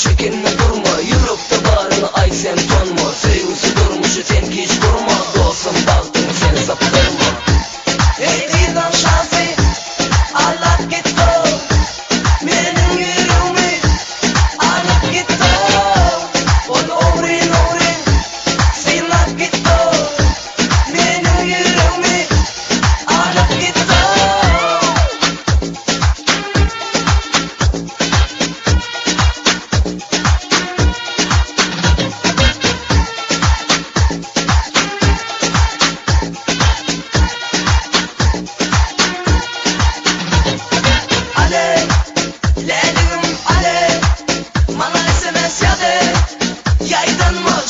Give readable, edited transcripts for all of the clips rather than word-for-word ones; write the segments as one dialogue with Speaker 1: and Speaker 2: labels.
Speaker 1: Çekinme durma, yürüp de bağrını ay sen tonma. Sevgisi durmuşu sen hiç kurma. Dostum baktın sen saptırma.
Speaker 2: Ey dilan şafi alıp gitti benim yüreğimi, alıp gitti. Onu oğrin silap gitti benim yüreğimi, alıp gitti.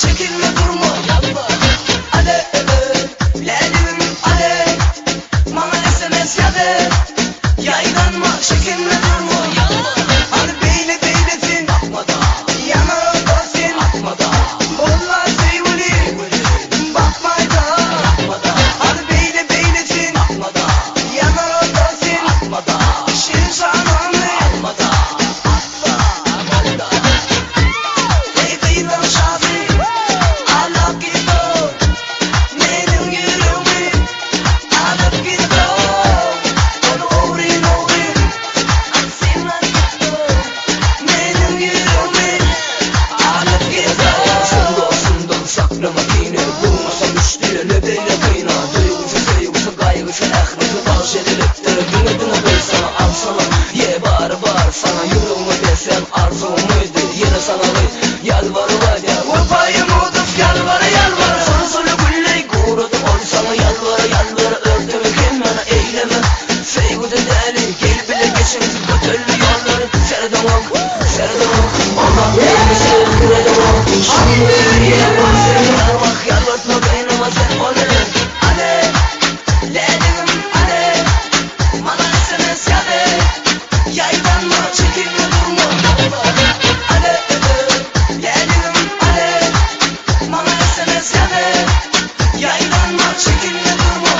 Speaker 2: Çekilme durma Ale lelim ale bana SMS ya de yaylanma çekinme durma Hani beyle beylesin bakma da yanar olsun bakma da Bolla sevgili bakma da Hani beyle beylesin bakma da yanar olsun bakma da Şirin şananlı bakma da Ey kıyılan şafi Makine bulmasam üstüne ne böyle kıyna Duygusu sevgisi kaygısı ehmeti bağış ediliptir Dünedine koy sana al sana ye bağır sana Yürüme desem arzum muydu yine sana koy yalvarı ya Vurpayım uduf yalvarı Sonu gülley kurudu ol sana yalvarı Ördümü kim bana eyleme Sevgisi deli gel bile geçiniz bu türlü yolları Serden ok Allah değilse kırdım ok Şimdi yine yalvartma beynime sen olele Ale lelim ale bana SMS ya de yaylanma çekinme durma Ale lelim ale bana SMS ya de yaylanma çekinme durma